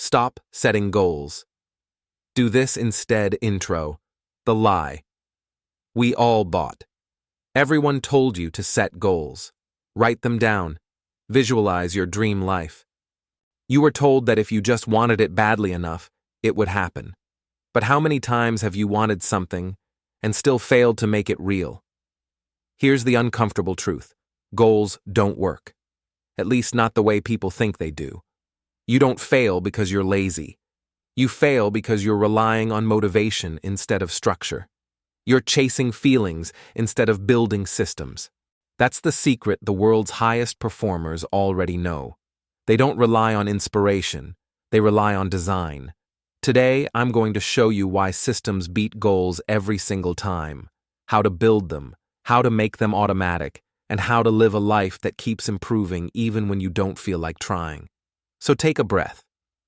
Stop setting goals. Do this instead. Intro. The lie. We all bought. Everyone told you to set goals. Write them down. Visualize your dream life. You were told that if you just wanted it badly enough, it would happen. But how many times have you wanted something and still failed to make it real? Here's the uncomfortable truth. Goals don't work. At least not the way people think they do. You don't fail because you're lazy. You fail because you're relying on motivation instead of structure. You're chasing feelings instead of building systems. That's the secret the world's highest performers already know. They don't rely on inspiration. They rely on design. Today, I'm going to show you why systems beat goals every single time, how to build them, how to make them automatic, and how to live a life that keeps improving even when you don't feel like trying. So take a breath,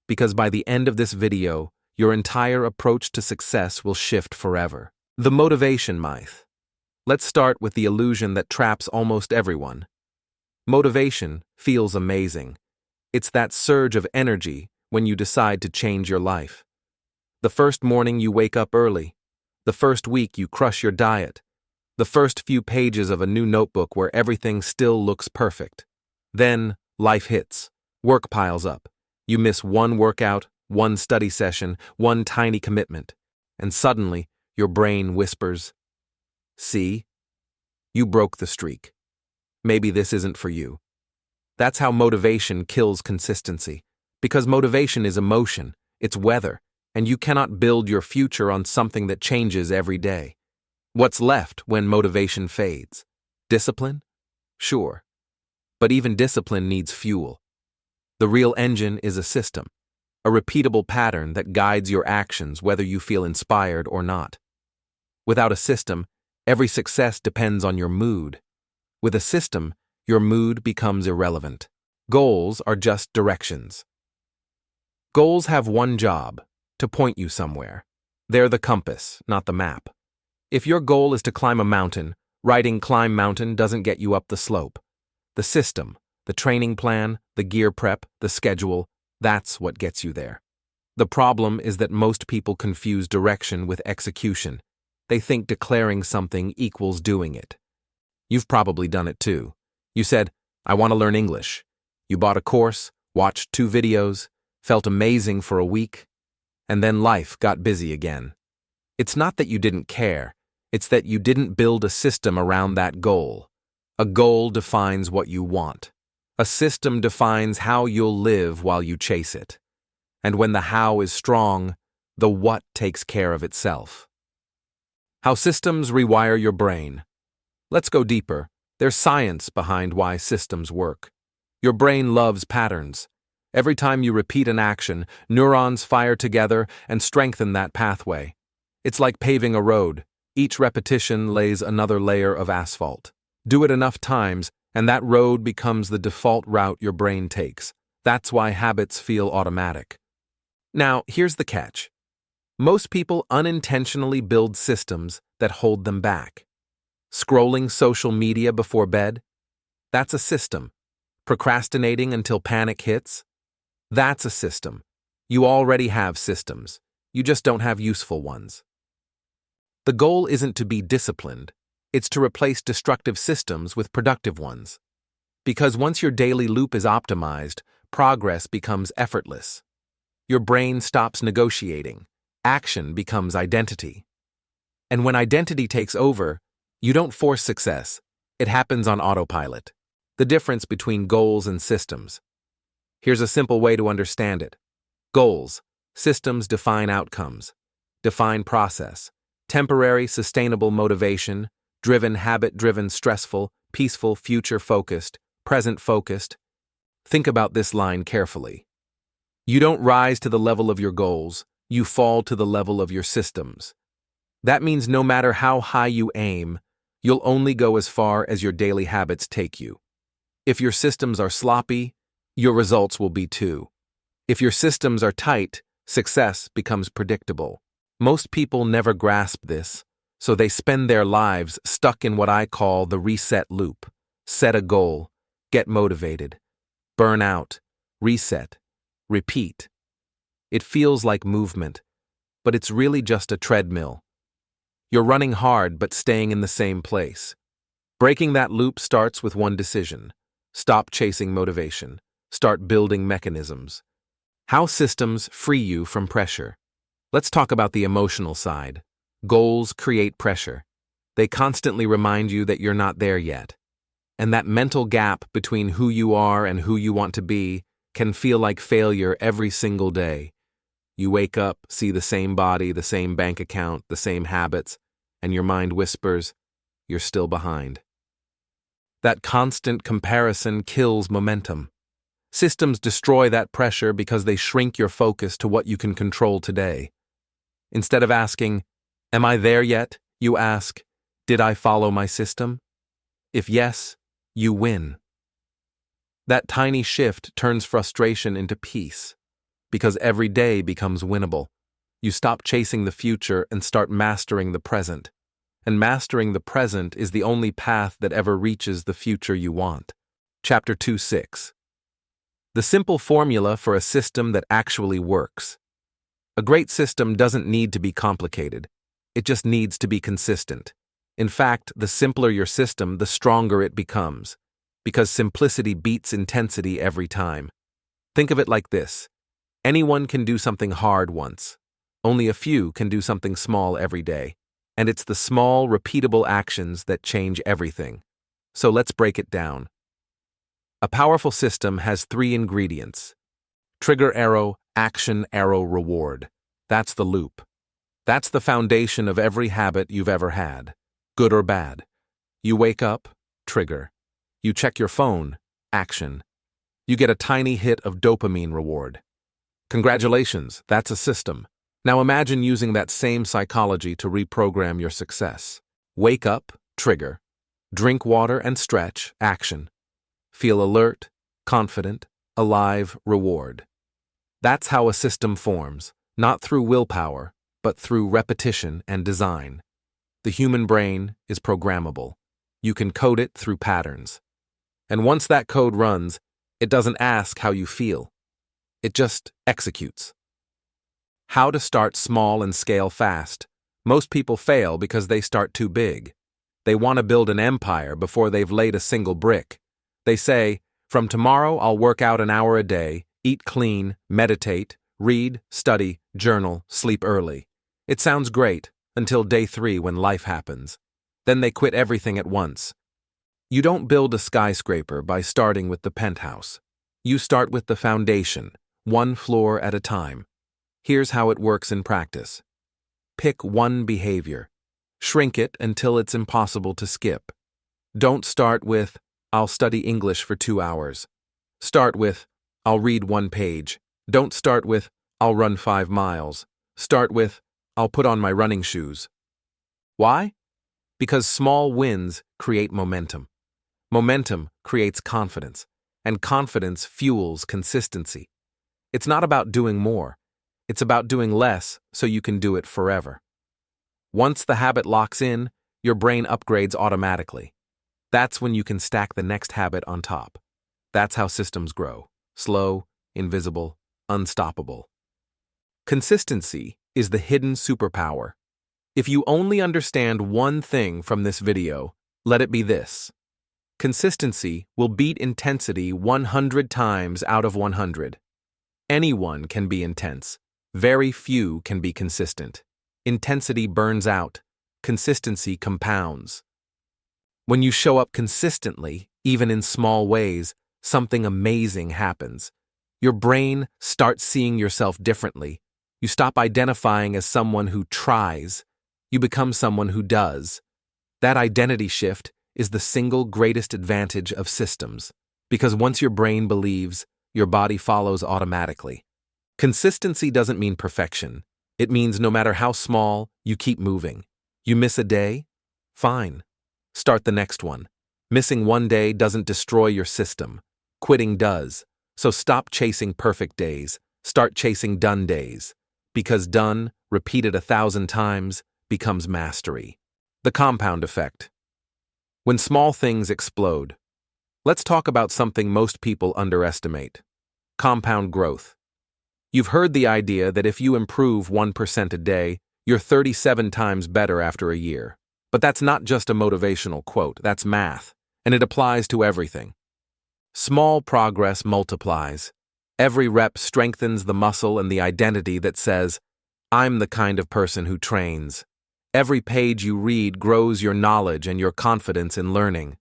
because by the end of this video, your entire approach to success will shift forever. The motivation myth. Let's start with the illusion that traps almost everyone. Motivation feels amazing. It's that surge of energy when you decide to change your life. The first morning you wake up early. The first week you crush your diet. The first few pages of a new notebook where everything still looks perfect. Then, life hits. Work piles up. You miss one workout, one study session, one tiny commitment. And suddenly, your brain whispers, "See? You broke the streak. Maybe this isn't for you." That's how motivation kills consistency. Because motivation is emotion, it's weather, and you cannot build your future on something that changes every day. What's left when motivation fades? Discipline? Sure. But even discipline needs fuel. The real engine is a system, a repeatable pattern that guides your actions whether you feel inspired or not. Without a system, every success depends on your mood. With a system, your mood becomes irrelevant. Goals are just directions. Goals have one job, to point you somewhere. They're the compass, not the map. If your goal is to climb a mountain, writing "climb mountain" doesn't get you up the slope. The system, the training plan, the gear prep, the schedule, that's what gets you there. The problem is that most people confuse direction with execution. They think declaring something equals doing it. You've probably done it too. You said, "I want to learn English." You bought a course, watched 2 videos, felt amazing for a week, and then life got busy again. It's not that you didn't care, it's that you didn't build a system around that goal. A goal defines what you want. A system defines how you'll live while you chase it. And when the how is strong, the what takes care of itself. How systems rewire your brain. Let's go deeper. There's science behind why systems work. Your brain loves patterns. Every time you repeat an action, neurons fire together and strengthen that pathway. It's like paving a road. Each repetition lays another layer of asphalt. Do it enough times, and that road becomes the default route your brain takes. That's why habits feel automatic. Now, here's the catch. Most people unintentionally build systems that hold them back. Scrolling social media before bed? That's a system. Procrastinating until panic hits? That's a system. You already have systems. You just don't have useful ones. The goal isn't to be disciplined. It's to replace destructive systems with productive ones. Because once your daily loop is optimized, progress becomes effortless. Your brain stops negotiating. Action becomes identity. And when identity takes over, you don't force success. It happens on autopilot. The difference between goals and systems. Here's a simple way to understand it. Goals. Systems define outcomes. Define process. Temporary, sustainable motivation. Driven, habit-driven, stressful, peaceful, future-focused, present-focused. Think about this line carefully. You don't rise to the level of your goals, you fall to the level of your systems. That means no matter how high you aim, you'll only go as far as your daily habits take you. If your systems are sloppy, your results will be too. If your systems are tight, success becomes predictable. Most people never grasp this. So they spend their lives stuck in what I call the reset loop. Set a goal, get motivated, burn out, reset, repeat. It feels like movement, but it's really just a treadmill. You're running hard but staying in the same place. Breaking that loop starts with one decision. Stop chasing motivation. Start building mechanisms. How systems free you from pressure. Let's talk about the emotional side. Goals create pressure. They constantly remind you that you're not there yet. And that mental gap between who you are and who you want to be can feel like failure every single day. You wake up, see the same body, the same bank account, the same habits, and your mind whispers, you're still behind. That constant comparison kills momentum. Systems destroy that pressure because they shrink your focus to what you can control today. Instead of asking, am I there yet? You ask, did I follow my system? If yes, you win. That tiny shift turns frustration into peace, because every day becomes winnable. You stop chasing the future and start mastering the present. And mastering the present is the only path that ever reaches the future you want. Chapter 2:6. The simple formula for a system that actually works. A great system doesn't need to be complicated. It just needs to be consistent. In fact, the simpler your system, the stronger it becomes, because simplicity beats intensity every time. Think of it like this. Anyone can do something hard once. Only a few can do something small every day. And it's the small, repeatable actions that change everything. So let's break it down. A powerful system has 3 ingredients. Trigger arrow, action arrow, reward. That's the loop. That's the foundation of every habit you've ever had, good or bad. You wake up, trigger. You check your phone, action. You get a tiny hit of dopamine reward. Congratulations, that's a system. Now imagine using that same psychology to reprogram your success. Wake up, trigger. Drink water and stretch, action. Feel alert, confident, alive, reward. That's how a system forms, not through willpower, but through repetition and design. The human brain is programmable. You can code it through patterns. And once that code runs, it doesn't ask how you feel. It just executes. How to start small and scale fast. Most people fail because they start too big. They want to build an empire before they've laid a single brick. They say, from tomorrow I'll work out an hour a day, eat clean, meditate, read, study, journal, sleep early. It sounds great until day 3 when life happens. Then they quit everything at once. You don't build a skyscraper by starting with the penthouse. You start with the foundation, 1 floor at a time. Here's how it works in practice. Pick one behavior. Shrink it until it's impossible to skip. Don't start with, I'll study English for 2 hours. Start with, I'll read 1 page. Don't start with, I'll run 5 miles. Start with, I'll put on my running shoes. Why? Because small wins create momentum. Momentum creates confidence, and confidence fuels consistency. It's not about doing more. It's about doing less so you can do it forever. Once the habit locks in, your brain upgrades automatically. That's when you can stack the next habit on top. That's how systems grow. Slow, invisible, unstoppable. Consistency is the hidden superpower. If you only understand one thing from this video, let it be this. Consistency will beat intensity 100 times out of 100. Anyone can be intense. Very few can be consistent. Intensity burns out. Consistency compounds. When you show up consistently, even in small ways, something amazing happens. Your brain starts seeing yourself differently. You stop identifying as someone who tries. You become someone who does. That identity shift is the single greatest advantage of systems, because once your brain believes, your body follows automatically. Consistency doesn't mean perfection. It means no matter how small, you keep moving. You miss a day? Fine. Start the next one. Missing one day doesn't destroy your system. Quitting does. So stop chasing perfect days. Start chasing done days. Because done, repeated 1,000 times, becomes mastery. The compound effect. When small things explode. Let's talk about something most people underestimate. Compound growth. You've heard the idea that if you improve 1% a day, you're 37 times better after a year. But that's not just a motivational quote, that's math, and it applies to everything. Small progress multiplies. Every rep strengthens the muscle and the identity that says, I'm the kind of person who trains. Every page you read grows your knowledge and your confidence in learning.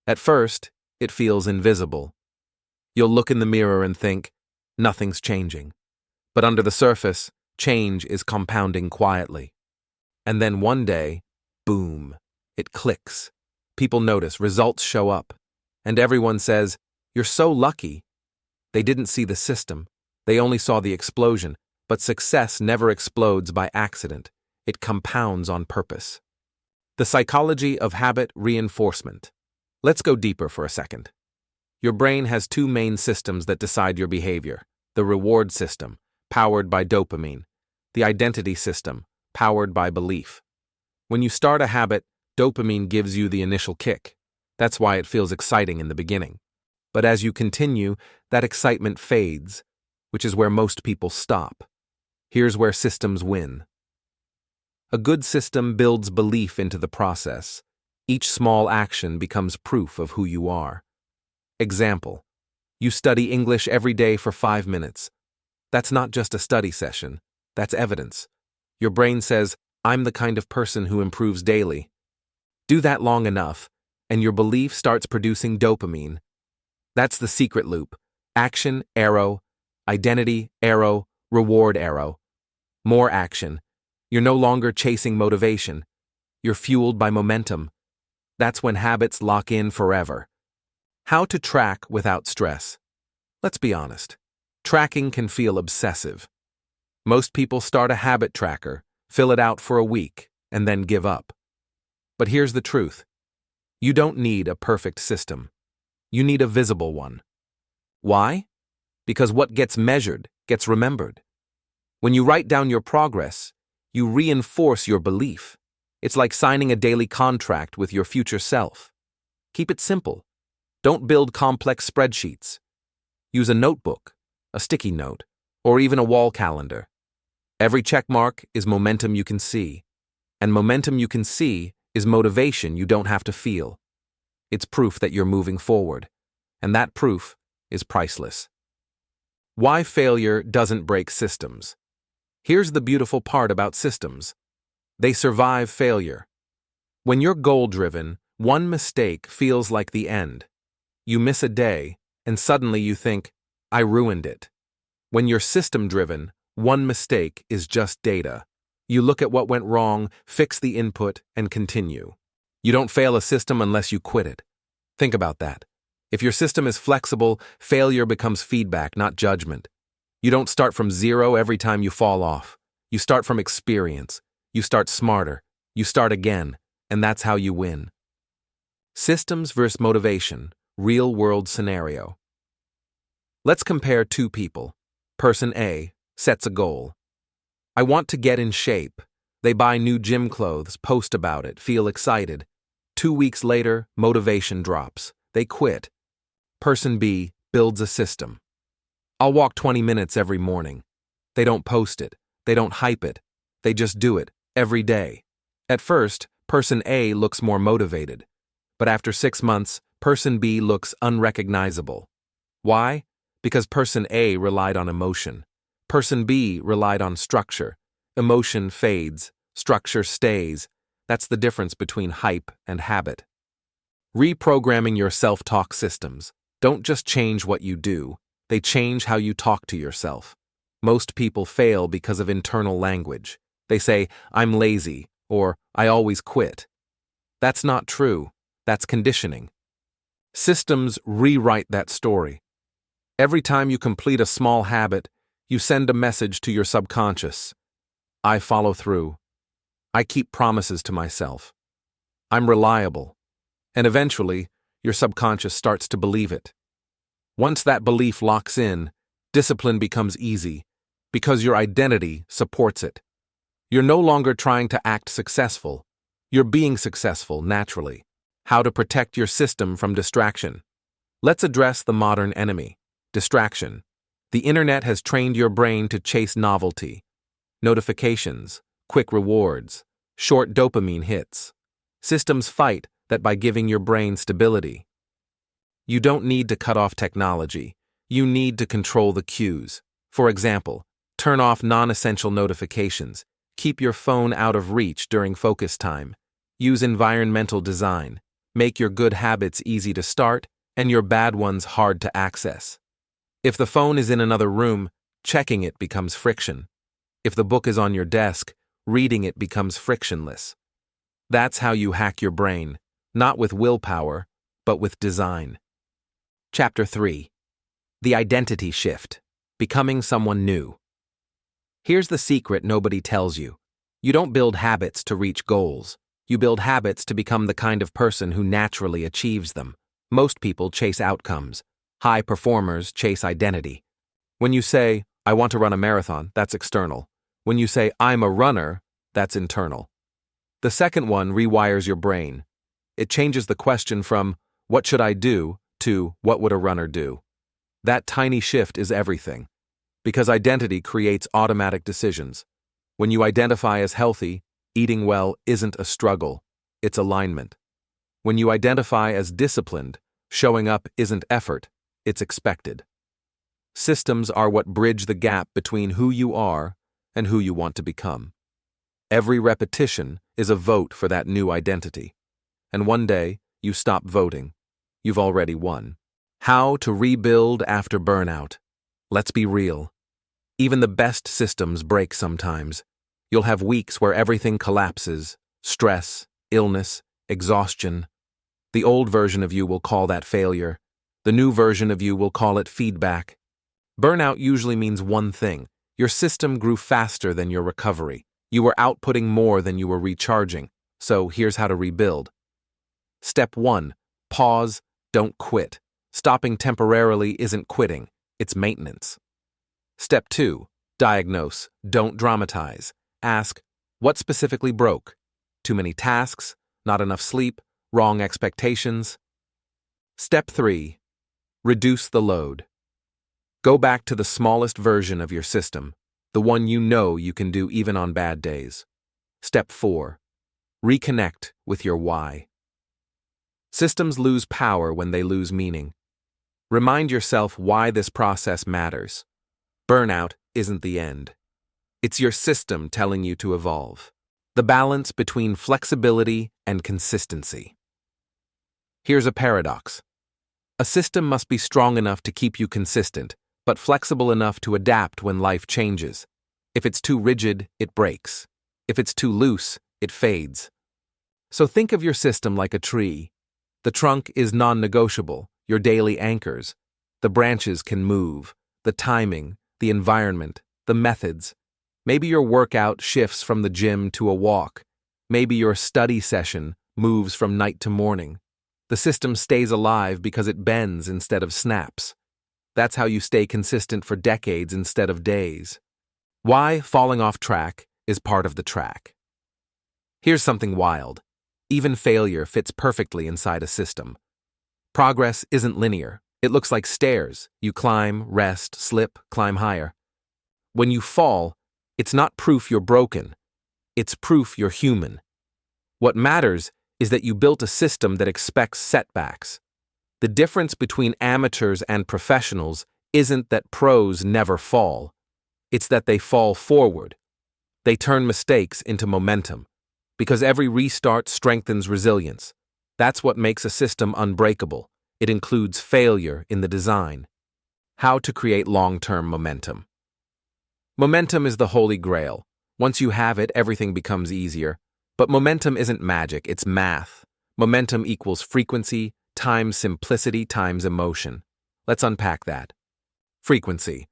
At first, it feels invisible. You'll look in the mirror and think, nothing's changing. But under the surface, change is compounding quietly. And then one day, boom, it clicks. People notice, results show up. And everyone says, you're so lucky. They didn't see the system. They only saw the explosion. But success never explodes by accident. It compounds on purpose. The psychology of habit reinforcement. Let's go deeper for a second. Your brain has two main systems that decide your behavior. The reward system, powered by dopamine. The identity system, powered by belief. When you start a habit, dopamine gives you the initial kick. That's why it feels exciting in the beginning. But as you continue, that excitement fades, which is where most people stop. Here's where systems win. A good system builds belief into the process. Each small action becomes proof of who you are. Example: you study English every day for 5 minutes. That's not just a study session, that's evidence. Your brain says, I'm the kind of person who improves daily. Do that long enough, and your belief starts producing dopamine. That's the secret loop. Action, arrow. Identity, arrow. Reward, arrow. More action. You're no longer chasing motivation. You're fueled by momentum. That's when habits lock in forever. How to track without stress. Let's be honest. Tracking can feel obsessive. Most people start a habit tracker, fill it out for a week, and then give up. But here's the truth. You don't need a perfect system. You need a visible one. Why? Because what gets measured gets remembered. When you write down your progress, you reinforce your belief. It's like signing a daily contract with your future self. Keep it simple. Don't build complex spreadsheets. Use a notebook, a sticky note, or even a wall calendar. Every check mark is momentum you can see. And momentum you can see is motivation you don't have to feel. It's proof that you're moving forward. And that proof is priceless. Why failure doesn't break systems. Here's the beautiful part about systems. They survive failure. When you're goal-driven, one mistake feels like the end. You miss a day, and suddenly you think, I ruined it. When you're system-driven, one mistake is just data. You look at what went wrong, fix the input, and continue. You don't fail a system unless you quit it. Think about that. If your system is flexible, failure becomes feedback, not judgment. You don't start from zero every time you fall off. You start from experience. You start smarter. You start again, and that's how you win. Systems versus motivation. Real-world scenario. Let's compare two people. Person A sets a goal. I want to get in shape. They buy new gym clothes, post about it, feel excited. 2 weeks later, motivation drops. They quit. Person B builds a system. I'll walk 20 minutes every morning. They don't post it. They don't hype it. They just do it every day. At first, person A looks more motivated. But after 6 months, person B looks unrecognizable. Why? Because person A relied on emotion. Person B relied on structure. Emotion fades. Structure stays. That's the difference between hype and habit. Reprogramming your self-talk systems. Don't just change what you do. They change how you talk to yourself. Most people fail because of internal language. They say, I'm lazy, or I always quit. That's not true. That's conditioning. Systems rewrite that story. Every time you complete a small habit, you send a message to your subconscious. I follow through. I keep promises to myself. I'm reliable. And eventually, your subconscious starts to believe it. Once that belief locks in, discipline becomes easy, because your identity supports it. You're no longer trying to act successful. You're being successful naturally. How to protect your system from distraction. Let's address the modern enemy, distraction. The internet has trained your brain to chase novelty, notifications, quick rewards, short dopamine hits. Systems fight that by giving your brain stability. You don't need to cut off technology. You need to control the cues. For example, turn off non-essential notifications. Keep your phone out of reach during focus time. Use environmental design. Make your good habits easy to start and your bad ones hard to access. If the phone is in another room, checking it becomes friction. If the book is on your desk, reading it becomes frictionless. That's how you hack your brain, not with willpower, but with design. Chapter 3. The Identity Shift. Becoming Someone New. Here's the secret nobody tells you. You don't build habits to reach goals. You build habits to become the kind of person who naturally achieves them. Most people chase outcomes. High performers chase identity. When you say, I want to run a marathon, that's external. When you say, I'm a runner, that's internal. The second one rewires your brain. It changes the question from, what should I do, to, what would a runner do? That tiny shift is everything. Because identity creates automatic decisions. When you identify as healthy, eating well isn't a struggle, it's alignment. When you identify as disciplined, showing up isn't effort, it's expected. Systems are what bridge the gap between who you are and who you want to become. Every repetition is a vote for that new identity. And one day, you stop voting. You've already won. How to rebuild after burnout. Let's be real. Even the best systems break sometimes. You'll have weeks where everything collapses, stress, illness, exhaustion. The old version of you will call that failure. The new version of you will call it feedback. Burnout usually means one thing. Your system grew faster than your recovery. You were outputting more than you were recharging. So here's how to rebuild. Step 1. Pause, don't quit. Stopping temporarily isn't quitting, it's maintenance. Step 2. Diagnose, don't dramatize. Ask, what specifically broke? Too many tasks, not enough sleep, wrong expectations? Step 3. Reduce the load. Go back to the smallest version of your system, the one you know you can do even on bad days. Step 4. Reconnect with your why. Systems lose power when they lose meaning. Remind yourself why this process matters. Burnout isn't the end. It's your system telling you to evolve. The balance between flexibility and consistency. Here's a paradox. A system must be strong enough to keep you consistent, but flexible enough to adapt when life changes. If it's too rigid, it breaks. If it's too loose, it fades. So think of your system like a tree. The trunk is non-negotiable, your daily anchors. The branches can move, the timing, the environment, the methods. Maybe your workout shifts from the gym to a walk. Maybe your study session moves from night to morning. The system stays alive because it bends instead of snaps. That's how you stay consistent for decades instead of days. Why falling off track is part of the track. Here's something wild. Even failure fits perfectly inside a system. Progress isn't linear. It looks like stairs. You climb, rest, slip, climb higher. When you fall, it's not proof you're broken. It's proof you're human. What matters is that you built a system that expects setbacks. The difference between amateurs and professionals isn't that pros never fall. It's that they fall forward. They turn mistakes into momentum. Because every restart strengthens resilience. That's what makes a system unbreakable. It includes failure in the design. How to create long-term momentum. Momentum is the holy grail. Once you have it, everything becomes easier. But momentum isn't magic, it's math. Momentum equals frequency times simplicity times emotion. Let's unpack that. Frequency.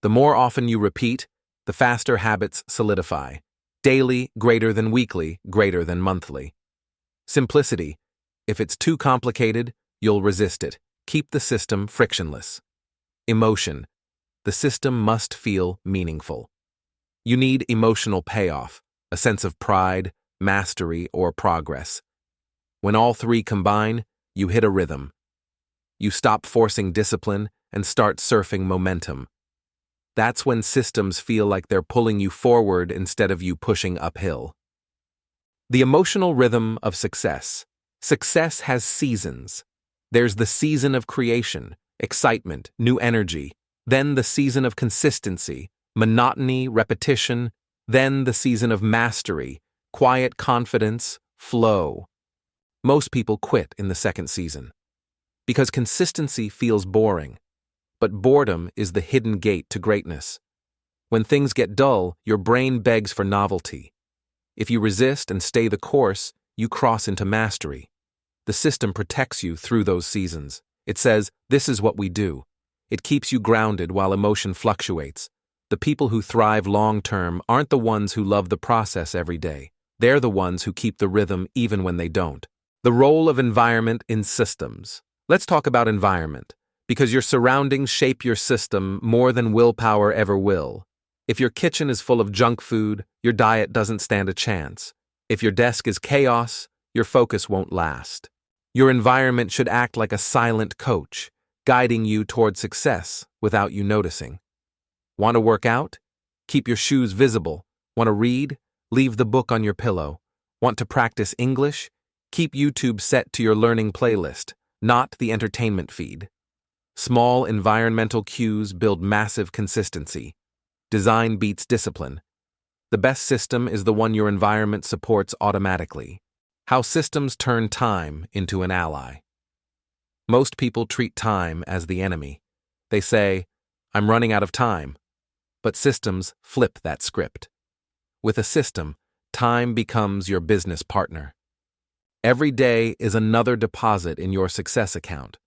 The more often you repeat, the faster habits solidify. Daily greater than weekly, greater than monthly. Simplicity. If it's too complicated, you'll resist it. Keep the system frictionless. Emotion. The system must feel meaningful. You need emotional payoff, a sense of pride, mastery, or progress. When all three combine, you hit a rhythm. You stop forcing discipline and start surfing momentum. That's when systems feel like they're pulling you forward instead of you pushing uphill. The emotional rhythm of success. Success has seasons. There's the season of creation, excitement, new energy, then the season of consistency, monotony, repetition, then the season of mastery, quiet confidence, flow. Most people quit in the second season because consistency feels boring. But boredom is the hidden gate to greatness. When things get dull, your brain begs for novelty. If you resist and stay the course, you cross into mastery. The system protects you through those seasons. It says, this is what we do. It keeps you grounded while emotion fluctuates. The people who thrive long-term aren't the ones who love the process every day. They're the ones who keep the rhythm even when they don't. The role of environment in systems. Let's talk about environment, because your surroundings shape your system more than willpower ever will. If your kitchen is full of junk food, your diet doesn't stand a chance. If your desk is chaos, your focus won't last. Your environment should act like a silent coach, guiding you toward success without you noticing. Want to work out? Keep your shoes visible. Want to read? Leave the book on your pillow. Want to practice English? Keep YouTube set to your learning playlist, not the entertainment feed. Small environmental cues build massive consistency. Design beats discipline. The best system is the one your environment supports automatically. How systems turn time into an ally. Most people treat time as the enemy. They say, I'm running out of time. But systems flip that script. With a system, time becomes your business partner. Every day is another deposit in your success account.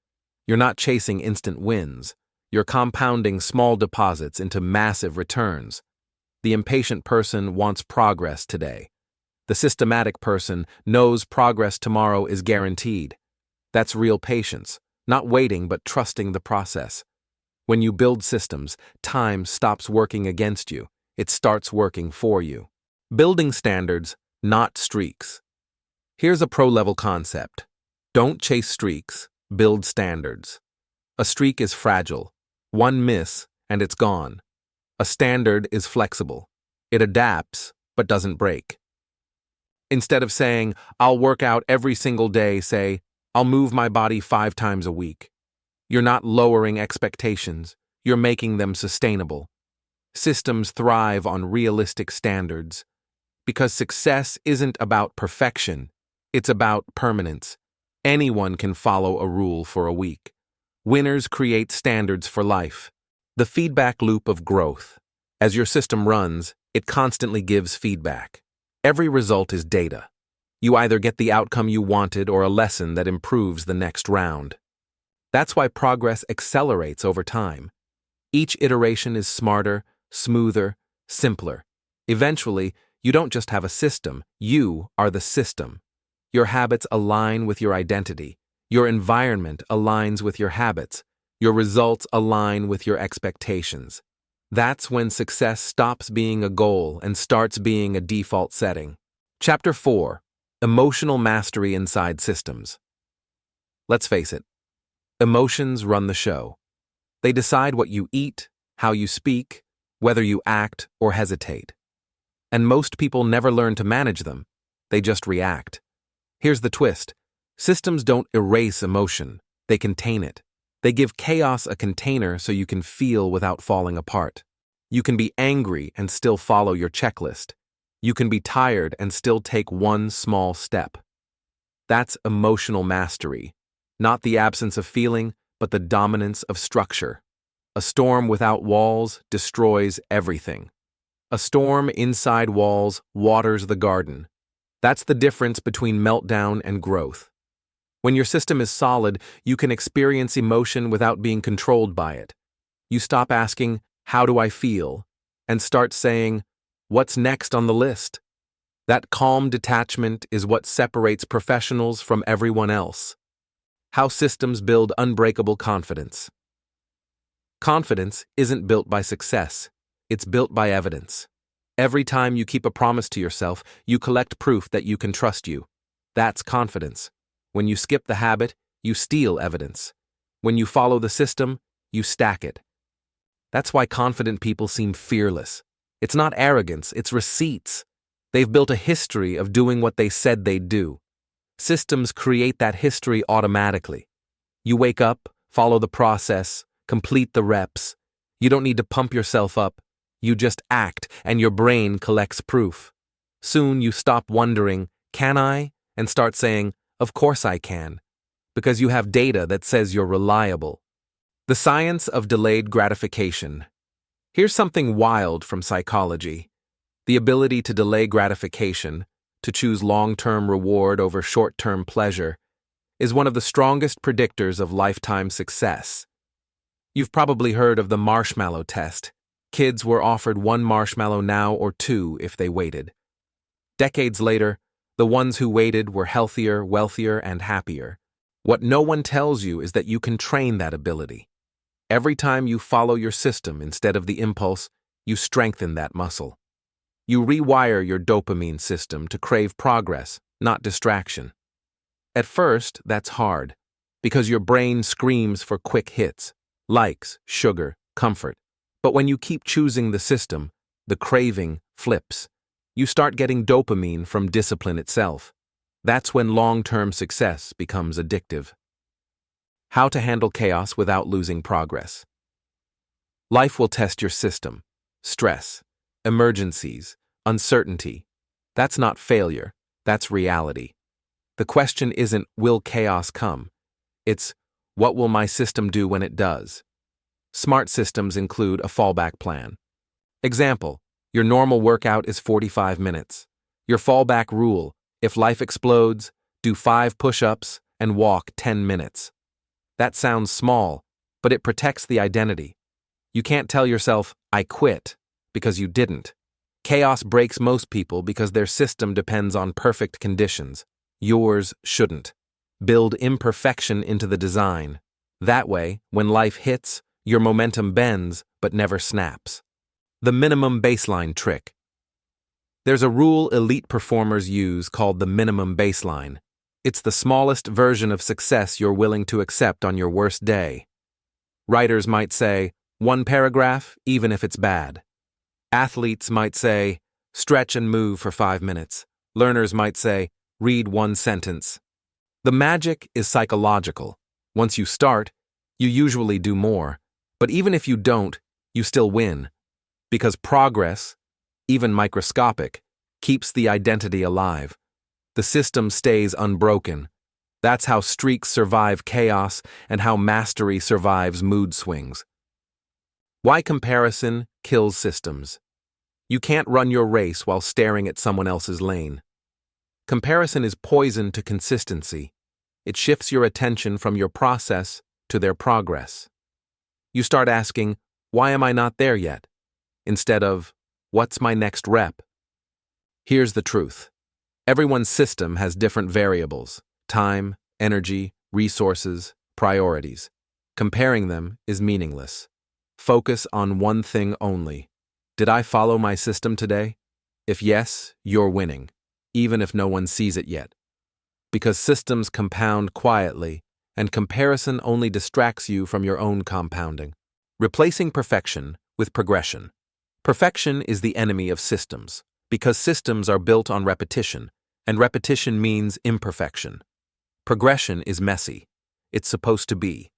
You're not chasing instant wins. You're compounding small deposits into massive returns. The impatient person wants progress today. The systematic person knows progress tomorrow is guaranteed. That's real patience, not waiting but trusting the process. When you build systems, time stops working against you. It starts working for you. Building standards, not streaks. Here's a pro-level concept. Don't chase streaks, build standards. A streak is fragile. One miss, and it's gone. A standard is flexible. It adapts, but doesn't break. Instead of saying, I'll work out every single day, say, I'll move my body 5 times a week. You're not lowering expectations. You're making them sustainable. Systems thrive on realistic standards. Because success isn't about perfection. It's about permanence. Anyone can follow a rule for a week. Winners create standards for life. The feedback loop of growth. As your system runs, it constantly gives feedback. Every result is data. You either get the outcome you wanted or a lesson that improves the next round. That's why progress accelerates over time. Each iteration is smarter, smoother, simpler. Eventually, you don't just have a system, you are the system. Your habits align with your identity. Your environment aligns with your habits. Your results align with your expectations. That's when success stops being a goal and starts being a default setting. Chapter 4. Emotional Mastery Inside Systems. Let's face it. Emotions run the show. They decide what you eat, how you speak, whether you act or hesitate. And most people never learn to manage them. They just react. Here's the twist. Systems don't erase emotion. They contain it. They give chaos a container so you can feel without falling apart. You can be angry and still follow your checklist. You can be tired and still take one small step. That's emotional mastery. Not the absence of feeling, but the dominance of structure. A storm without walls destroys everything. A storm inside walls waters the garden. That's the difference between meltdown and growth. When your system is solid, you can experience emotion without being controlled by it. You stop asking, how do I feel? And start saying, what's next on the list? That calm detachment is what separates professionals from everyone else. How systems build unbreakable confidence. Confidence isn't built by success. It's built by evidence. Every time you keep a promise to yourself, you collect proof that you can trust you. That's confidence. When you skip the habit, you steal evidence. When you follow the system, you stack it. That's why confident people seem fearless. It's not arrogance, it's receipts. They've built a history of doing what they said they'd do. Systems create that history automatically. You wake up, follow the process, complete the reps. You don't need to pump yourself up. You just act, and your brain collects proof. Soon you stop wondering, can I? And start saying, of course I can. Because you have data that says you're reliable. The science of delayed gratification. Here's something wild from psychology. The ability to delay gratification, to choose long-term reward over short-term pleasure, is one of the strongest predictors of lifetime success. You've probably heard of the marshmallow test. Kids were offered one marshmallow now or two if they waited. Decades later, the ones who waited were healthier, wealthier, and happier. What no one tells you is that you can train that ability. Every time you follow your system instead of the impulse, you strengthen that muscle. You rewire your dopamine system to crave progress, not distraction. At first, that's hard, because your brain screams for quick hits, likes, sugar, comfort. But when you keep choosing the system, the craving flips. You start getting dopamine from discipline itself. That's when long-term success becomes addictive. How to handle chaos without losing progress. Life will test your system. Stress, emergencies, uncertainty. That's not failure, that's reality. The question isn't, will chaos come? It's, what will my system do when it does? Smart systems include a fallback plan. Example, your normal workout is 45 minutes. Your fallback rule, if life explodes, do 5 push-ups and walk 10 minutes. That sounds small, but it protects the identity. You can't tell yourself, I quit, because you didn't. Chaos breaks most people because their system depends on perfect conditions. Yours shouldn't. Build imperfection into the design. That way, when life hits, your momentum bends but never snaps. The minimum baseline trick. There's a rule elite performers use called the minimum baseline. It's the smallest version of success you're willing to accept on your worst day. Writers might say, 1 paragraph, even if it's bad. Athletes might say, stretch and move for 5 minutes. Learners might say, read 1 sentence. The magic is psychological. Once you start, you usually do more. But even if you don't, you still win. Because progress, even microscopic, keeps the identity alive. The system stays unbroken. That's how streaks survive chaos and how mastery survives mood swings. Why comparison kills systems. You can't run your race while staring at someone else's lane. Comparison is poison to consistency. It shifts your attention from your process to their progress. You start asking, why am I not there yet? Instead of, what's my next rep? Here's the truth. Everyone's system has different variables: time, energy, resources, priorities. Comparing them is meaningless. Focus on one thing only. Did I follow my system today? If yes, you're winning, even if no one sees it yet. Because systems compound quietly, and comparison only distracts you from your own compounding. Replacing perfection with progression. Perfection is the enemy of systems, because systems are built on repetition, and repetition means imperfection. Progression is messy. It's supposed to be.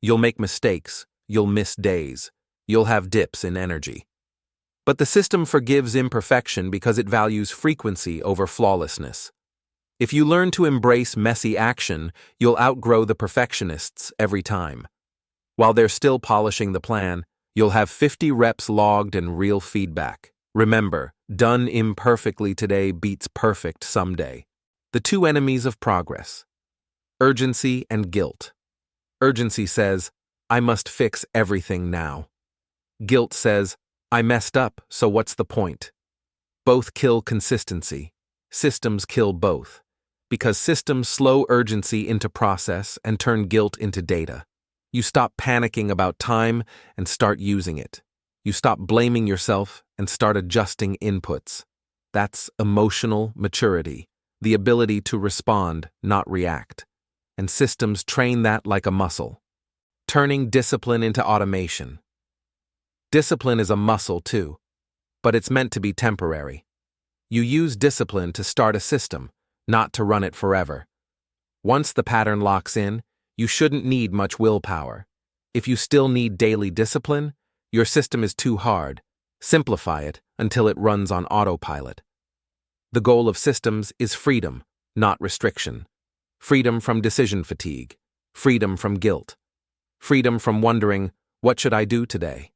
You'll make mistakes, you'll miss days, you'll have dips in energy. But the system forgives imperfection because it values frequency over flawlessness. If you learn to embrace messy action, you'll outgrow the perfectionists every time. While they're still polishing the plan, you'll have 50 reps logged and real feedback. Remember, done imperfectly today beats perfect someday. The 2 enemies of progress. Urgency and guilt. Urgency says, I must fix everything now. Guilt says, I messed up, so what's the point? Both kill consistency. Systems kill both. Because systems slow urgency into process and turn guilt into data. You stop panicking about time and start using it. You stop blaming yourself and start adjusting inputs. That's emotional maturity, the ability to respond, not react. And systems train that like a muscle. Turning discipline into automation. Discipline is a muscle too, but it's meant to be temporary. You use discipline to start a system, not to run it forever. Once the pattern locks in, you shouldn't need much willpower. If you still need daily discipline, your system is too hard. Simplify it until it runs on autopilot. The goal of systems is freedom, not restriction. Freedom from decision fatigue. Freedom from guilt. Freedom from wondering, what should I do today?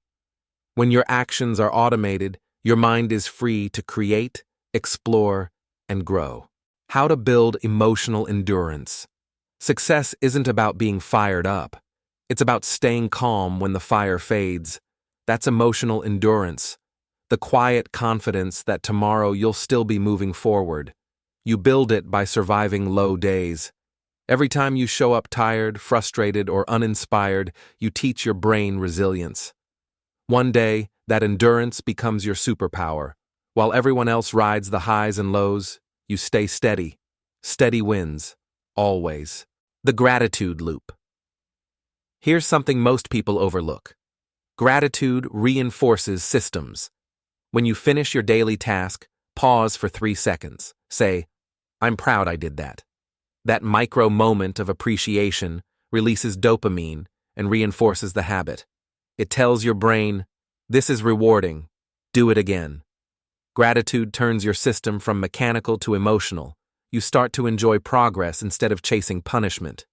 When your actions are automated, your mind is free to create, explore, and grow. How to build emotional endurance. Success isn't about being fired up. It's about staying calm when the fire fades. That's emotional endurance. The quiet confidence that tomorrow you'll still be moving forward. You build it by surviving low days. Every time you show up tired, frustrated, or uninspired, you teach your brain resilience. One day, that endurance becomes your superpower. While everyone else rides the highs and lows, you stay steady. Steady wins. Always. The gratitude loop. Here's something most people overlook. Gratitude reinforces systems. When you finish your daily task, pause for 3 seconds. Say, I'm proud I did that. That micro moment of appreciation releases dopamine and reinforces the habit. It tells your brain, this is rewarding. Do it again. Gratitude turns your system from mechanical to emotional. You start to enjoy progress instead of chasing punishment.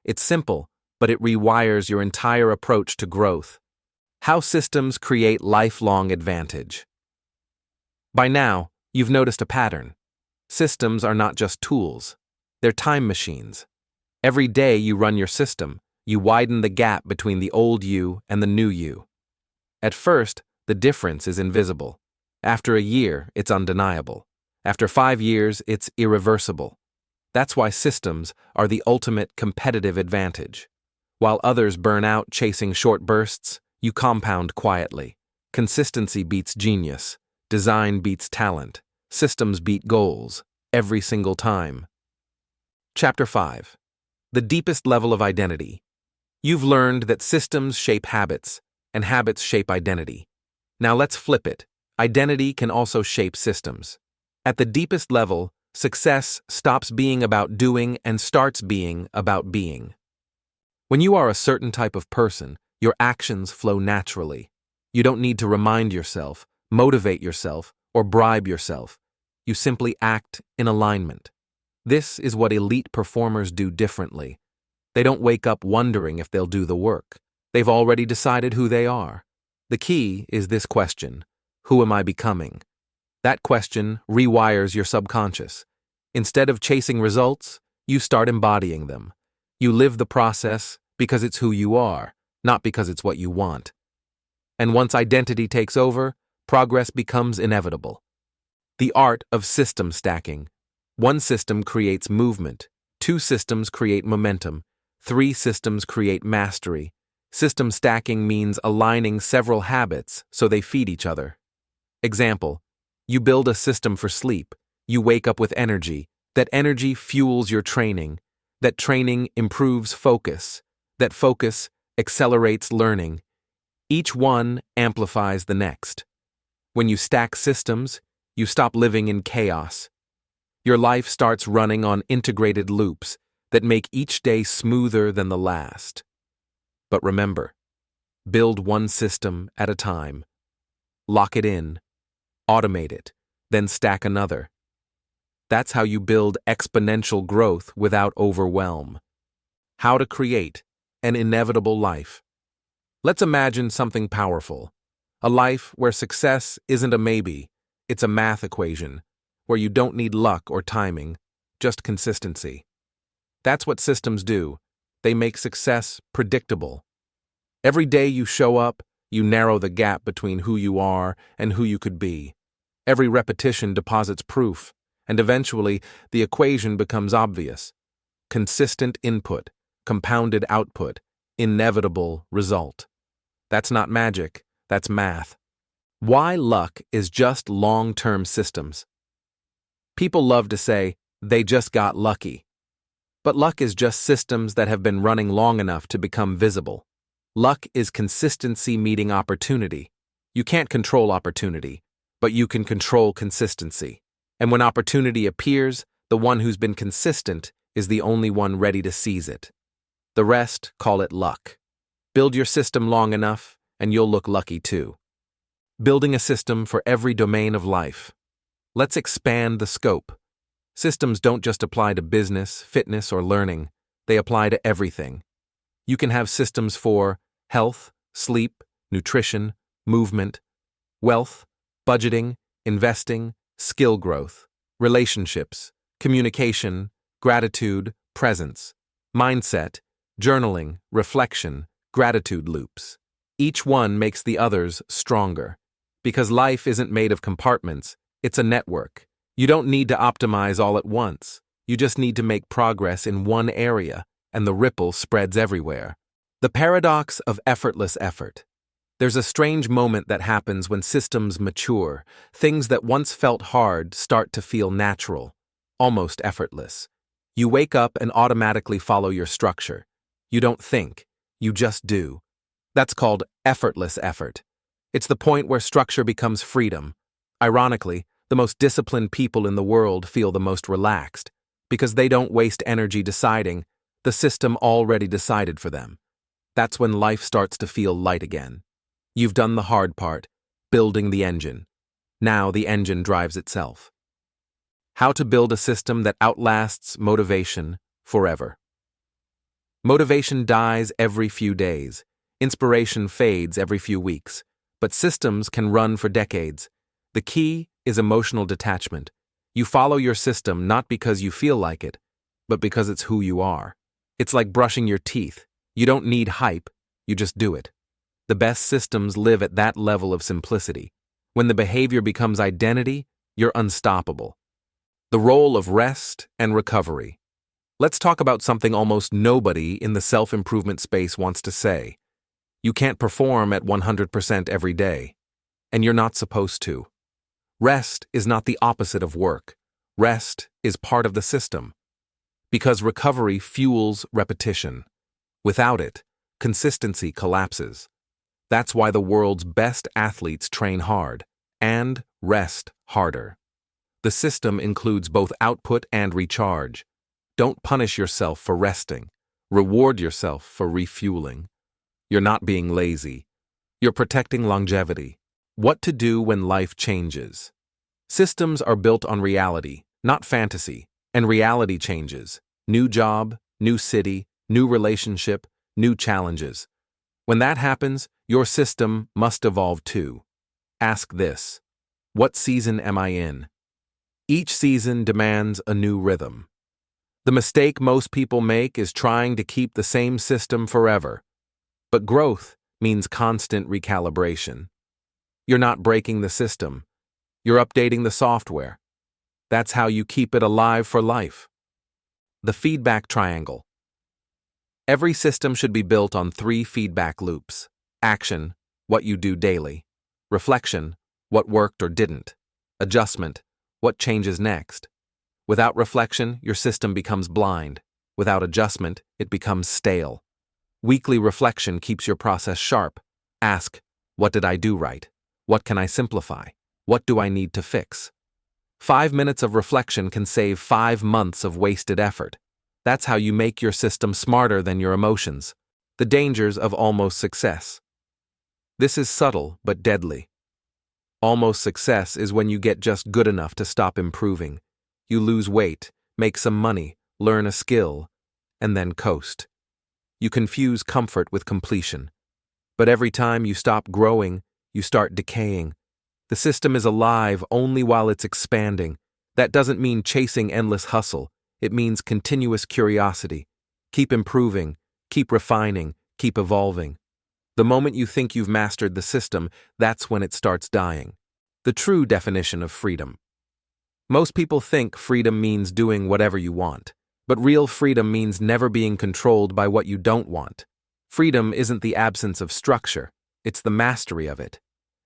It's simple, but it rewires your entire approach to growth. How systems create lifelong advantage. By now, you've noticed a pattern. Systems are not just tools. They're time machines. Every day you run your system, you widen the gap between the old you and the new you. At first, the difference is invisible. After a year, it's undeniable. After 5 years, it's irreversible. That's why systems are the ultimate competitive advantage. While others burn out chasing short bursts, you compound quietly. Consistency beats genius. Design beats talent. Systems beat goals. Every single time. Chapter 5. The deepest level of identity. You've learned that systems shape habits, and habits shape identity. Now let's flip it. Identity can also shape systems. At the deepest level, success stops being about doing and starts being about being. When you are a certain type of person, your actions flow naturally. You don't need to remind yourself, motivate yourself, or bribe yourself. You simply act in alignment. This is what elite performers do differently. They don't wake up wondering if they'll do the work. They've already decided who they are. The key is this question: who am I becoming? That question rewires your subconscious. Instead of chasing results, you start embodying them. You live the process because it's who you are, not because it's what you want. And once identity takes over, progress becomes inevitable. The art of system stacking. 1 system creates movement. 2 systems create momentum. 3 systems create mastery. System stacking means aligning several habits so they feed each other. Example: you build a system for sleep. You wake up with energy. That energy fuels your training. That training improves focus. That focus accelerates learning. Each one amplifies the next. When you stack systems, you stop living in chaos. Your life starts running on integrated loops that make each day smoother than the last. But remember, build 1 system at a time. Lock it in, automate it, then stack another. That's how you build exponential growth without overwhelm. How to create an inevitable life. Let's imagine something powerful. A life where success isn't a maybe, it's a math equation, where you don't need luck or timing, just consistency. That's what systems do. They make success predictable. Every day you show up, you narrow the gap between who you are and who you could be. Every repetition deposits proof, and eventually the equation becomes obvious. Consistent input, compounded output, inevitable result. That's not magic, that's math. Why luck is just long-term systems. People love to say, they just got lucky. But luck is just systems that have been running long enough to become visible. Luck is consistency meeting opportunity. You can't control opportunity, but you can control consistency. And when opportunity appears, the one who's been consistent is the only one ready to seize it. The rest, call it luck. Build your system long enough, and you'll look lucky too. Building a system for every domain of life. Let's expand the scope. Systems don't just apply to business, fitness, or learning. They apply to everything. You can have systems for health, sleep, nutrition, movement, wealth, budgeting, investing, skill growth, relationships, communication, gratitude, presence, mindset, journaling, reflection, gratitude loops. Each one makes the others stronger. Because life isn't made of compartments, it's a network. You don't need to optimize all at once. You just need to make progress in one area, and the ripple spreads everywhere. The paradox of effortless effort. There's a strange moment that happens when systems mature. Things that once felt hard start to feel natural, almost effortless. You wake up and automatically follow your structure. You don't think, you just do. That's called effortless effort. It's the point where structure becomes freedom. Ironically, the most disciplined people in the world feel the most relaxed, because they don't waste energy deciding, the system already decided for them. That's when life starts to feel light again. You've done the hard part, building the engine. Now the engine drives itself. How to build a system that outlasts motivation forever. Motivation dies every few days. Inspiration fades every few weeks. But systems can run for decades. The key is emotional detachment. You follow your system not because you feel like it, but because it's who you are. It's like brushing your teeth. You don't need hype, you just do it. The best systems live at that level of simplicity. When the behavior becomes identity, you're unstoppable. The role of rest and recovery. Let's talk about something almost nobody in the self-improvement space wants to say. You can't perform at 100% every day, and you're not supposed to. Rest is not the opposite of work. Rest is part of the system. Because recovery fuels repetition. Without it, consistency collapses. That's why the world's best athletes train hard and rest harder. The system includes both output and recharge. Don't punish yourself for resting. Reward yourself for refueling. You're not being lazy. You're protecting longevity. What to do when life changes. Systems are built on reality, not fantasy, and reality changes. New job, new city, new relationship, new challenges. When that happens, your system must evolve too. Ask this: what season am I in? Each season demands a new rhythm. The mistake most people make is trying to keep the same system forever. But growth means constant recalibration. You're not breaking the system. You're updating the software. That's how you keep it alive for life. The feedback triangle. Every system should be built on 3 feedback loops. Action, what you do daily. Reflection, what worked or didn't. Adjustment, what changes next. Without reflection, your system becomes blind. Without adjustment, it becomes stale. Weekly reflection keeps your process sharp. Ask, what did I do right? What can I simplify? What do I need to fix? 5 minutes of reflection can save 5 months of wasted effort. That's how you make your system smarter than your emotions. The dangers of almost success. This is subtle but deadly. Almost success is when you get just good enough to stop improving. You lose weight, make some money, learn a skill, and then coast. You confuse comfort with completion. But every time you stop growing, you start decaying. The system is alive only while it's expanding. That doesn't mean chasing endless hustle. It means continuous curiosity. Keep improving, keep refining, keep evolving. The moment you think you've mastered the system, that's when it starts dying. The true definition of freedom. Most people think freedom means doing whatever you want, but real freedom means never being controlled by what you don't want. Freedom isn't the absence of structure, it's the mastery of it.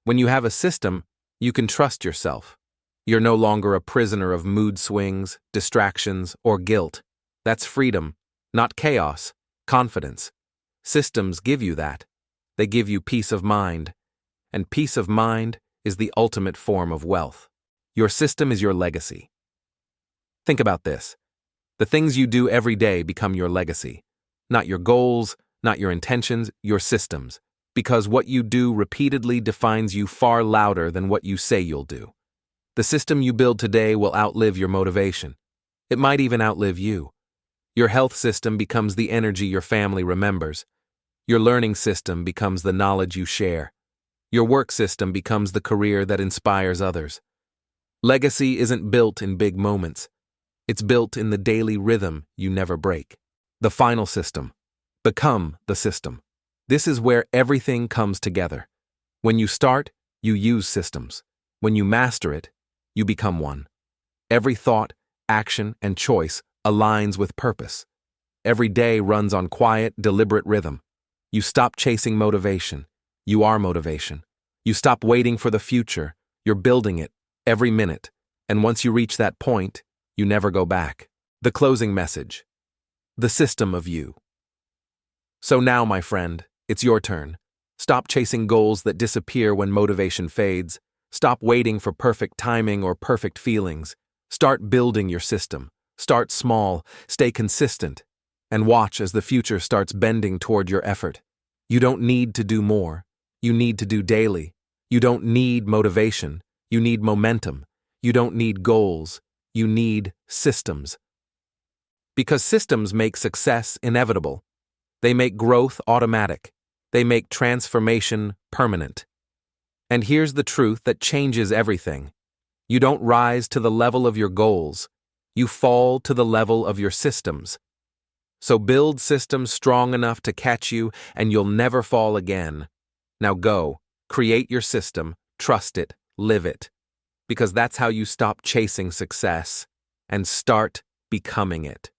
When you have a system, you can trust yourself. You're no longer a prisoner of mood swings, distractions, or guilt. That's freedom, not chaos, confidence. Systems give you that. They give you peace of mind. and peace of mind is the ultimate form of wealth. Your system is your legacy. Think about this. The things you do every day become your legacy. Not your goals, not your intentions, your systems. Because what you do repeatedly defines you far louder than what you say you'll do. The system you build today will outlive your motivation. It might even outlive you. Your health system becomes the energy your family remembers. Your learning system becomes the knowledge you share. Your work system becomes the career that inspires others. Legacy isn't built in big moments. It's built in the daily rhythm you never break. The final system. Become the system. This is where everything comes together. When you start, you use systems. When you master it, you become one. Every thought, action, and choice aligns with purpose. Every day runs on quiet, deliberate rhythm. You stop chasing motivation. You are motivation. You stop waiting for the future. You're building it every minute. And once you reach that point, you never go back. The closing message. The system of you. So now, my friend, it's your turn. Stop chasing goals that disappear when motivation fades. Stop waiting for perfect timing or perfect feelings. Start building your system. Start small, stay consistent, and watch as the future starts bending toward your effort. You don't need to do more. You need to do daily. You don't need motivation. You need momentum. You don't need goals. You need systems. Because systems make success inevitable. They make growth automatic. They make transformation permanent. And here's the truth that changes everything. You don't rise to the level of your goals. You fall to the level of your systems. So build systems strong enough to catch you, and you'll never fall again. Now go, create your system, trust it, live it. Because that's how you stop chasing success and start becoming it.